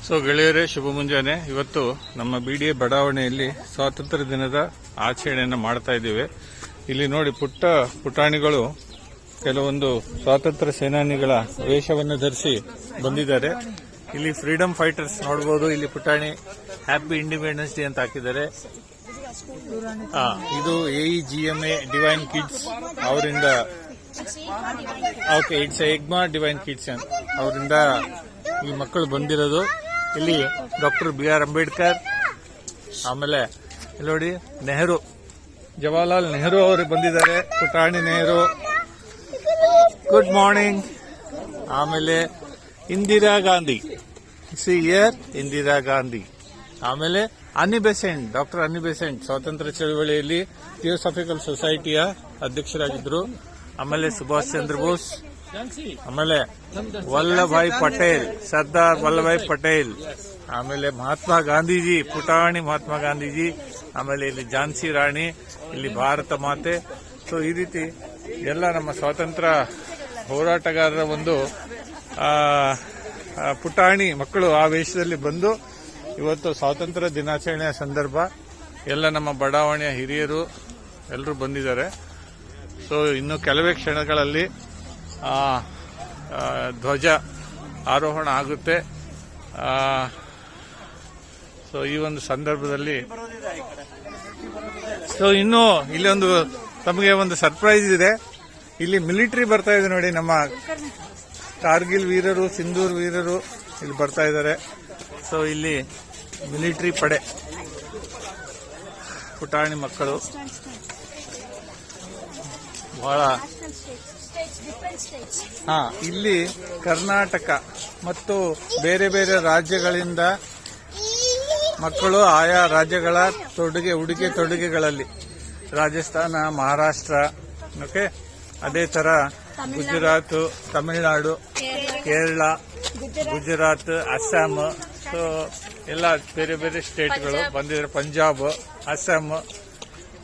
So ಗೆಳೆಯರೇ, ಶುಭ ಮುಂಜಾನೆ. ಇವತ್ತು ನಮ್ಮ ಬಿಡಿಎ ಬಡಾವಣೆಯಲ್ಲಿ ಸ್ವಾತಂತ್ರ್ಯ ದಿನದ ಆಚರಣೆಯನ್ನು ಮಾಡ್ತಾ ಇದ್ದೇವೆ. ಇಲ್ಲಿ ನೋಡಿ, ಪುಟ್ಟ ಪುಟಾಣಿಗಳು ಕೆಲವೊಂದು ಸ್ವಾತಂತ್ರ್ಯ ಸೇನಾನಿಗಳ ವೇಷವನ್ನು ಧರಿಸಿ ಬಂದಿದ್ದಾರೆ. ಇಲ್ಲಿ ಫ್ರೀಡಮ್ ಫೈಟರ್ಸ್ ನೋಡಬಹುದು. ಇಲ್ಲಿ ಪುಟಾಣಿ ಹ್ಯಾಪಿ ಇಂಡಿಪೆಂಡೆನ್ಸ್ ಡೇ ಅಂತ ಹಾಕಿದ್ದಾರೆ. ಇದು AEGMA ಡಿವೈನ್ ಕಿಡ್ಸ್ ಅವರಿಂದ, ಓಕೆ, ಇಟ್ಸ್ ಎಗ್ಮಾ ಡಿವೈನ್ ಕಿಡ್ಸ್ ಅವರಿಂದ ಈ ಮಕ್ಕಳು ಬಂದಿರೋದು. ಇಲ್ಲಿ ಡಾಕ್ಟರ್ BR ಅಂಬೇಡ್ಕರ್, ಆಮೇಲೆ ಇಲ್ಲಿ ನೋಡಿ ನೆಹರು, ಜವಾಹರ್ಲಾಲ್ ನೆಹರು ಅವರು ಬಂದಿದ್ದಾರೆ. ಪುಟಾಣಿ ನೆಹರು, ಗುಡ್ ಮಾರ್ನಿಂಗ್. ಆಮೇಲೆ ಇಂದಿರಾ ಗಾಂಧಿ, ಇಂದಿರಾ ಗಾಂಧಿ. ಆಮೇಲೆ ಅನ್ನಿ ಬೆಸೆಂಟ್, ಡಾಕ್ಟರ್ ಅನ್ನಿ ಬೆಸೆಂಟ್ ಸ್ವಾತಂತ್ರ್ಯ ಚಳವಳಿಯಲ್ಲಿ ಥಿಯೋಸಾಫಿಕಲ್ ಸೊಸೈಟಿಯ ಅಧ್ಯಕ್ಷರಾಗಿದ್ದರು. ಆಮೇಲೆ ಸುಭಾಷ್ ಚಂದ್ರ ಬೋಸ್, ಆಮೇಲೆ ವಲ್ಲಭಾಯ್ ಪಟೇಲ್, ಸರ್ದಾರ್ ವಲ್ಲಭಾಯ್ ಪಟೇಲ್. ಆಮೇಲೆ ಮಹಾತ್ಮ ಗಾಂಧೀಜಿ, ಪುಟಾಣಿ ಮಹಾತ್ಮ ಗಾಂಧೀಜಿ. ಆಮೇಲೆ ಇಲ್ಲಿ ಝಾನ್ಸಿ ರಾಣಿ, ಇಲ್ಲಿ ಭಾರತ ಮಾತೆ. ಸೊ ಈ ರೀತಿ ಎಲ್ಲ ನಮ್ಮ ಸ್ವಾತಂತ್ರ್ಯ ಹೋರಾಟಗಾರರ ಒಂದು ಪುಟಾಣಿ ಮಕ್ಕಳು ಆ ವೇಷದಲ್ಲಿ ಬಂದು ಇವತ್ತು ಸ್ವಾತಂತ್ರ್ಯ ದಿನಾಚರಣೆಯ ಸಂದರ್ಭ ಎಲ್ಲ ನಮ್ಮ ಬಡಾವಣೆಯ ಹಿರಿಯರು ಎಲ್ಲರೂ ಬಂದಿದ್ದಾರೆ. ಸೊ ಇನ್ನು ಕೆಲವೇ ಕ್ಷಣಗಳಲ್ಲಿ ಧ್ವಜ ಆರೋಹಣ ಆಗುತ್ತೆ. ಸೊ ಈ ಒಂದು ಸಂದರ್ಭದಲ್ಲಿ ಇನ್ನು ಇಲ್ಲಿ ಒಂದು ತಮಗೆ ಒಂದು ಸರ್ಪ್ರೈಸ್ ಇದೆ. ಇಲ್ಲಿ ಮಿಲಿಟರಿ ಬರ್ತಾ ಇದೆ ನೋಡಿ. ನಮ್ಮ ಕಾರ್ಗಿಲ್ ವೀರರು, ಸಿಂಧೂರ್ ವೀರರು ಇಲ್ಲಿ ಬರ್ತಾ ಇದ್ದಾರೆ. ಸೊ ಇಲ್ಲಿ ಮಿಲಿಟರಿ ಪಡೆ, ಪುಟಾಣಿ ಮಕ್ಕಳು ಬಹಳ. ಇಲ್ಲಿ ಕರ್ನಾಟಕ ಮತ್ತು ಬೇರೆ ಬೇರೆ ರಾಜ್ಯಗಳಿಂದ ಮಕ್ಕಳು ಆಯಾ ರಾಜ್ಯಗಳ ಉಡುಗೆ ತೊಡುಗೆಗಳಲ್ಲಿ, ರಾಜಸ್ಥಾನ, ಮಹಾರಾಷ್ಟ್ರ, ಓಕೆ, ಅದೇ ತರ ಗುಜರಾತ್, ತಮಿಳುನಾಡು, ಕೇರಳ, ಗುಜರಾತ್, ಅಸ್ಸಾಂ. ಸೊ ಎಲ್ಲ ಬೇರೆ ಬೇರೆ ಸ್ಟೇಟ್ಗಳು ಬಂದಿದ್ದಾರೆ. Punjab, Assam,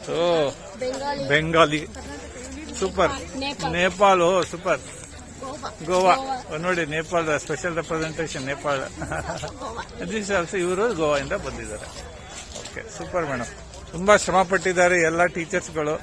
so Bengali, super. Nepal, super. Goa ನೋಡಿ, ನೇಪಾಳ ಸ್ಪೆಷಲ್ ರೆಪ್ರೆಸೆಂಟೇಷನ್, ನೇಪಾಳ. ಇವರು ಗೋವಾದಿಂದ ಬಂದಿದ್ದಾರೆ. Okay, super madam. ತುಂಬಾ ಶ್ರಮ ಪಟ್ಟಿದ್ದಾರೆ ಎಲ್ಲ ಟೀಚರ್ಸ್ಗಳು.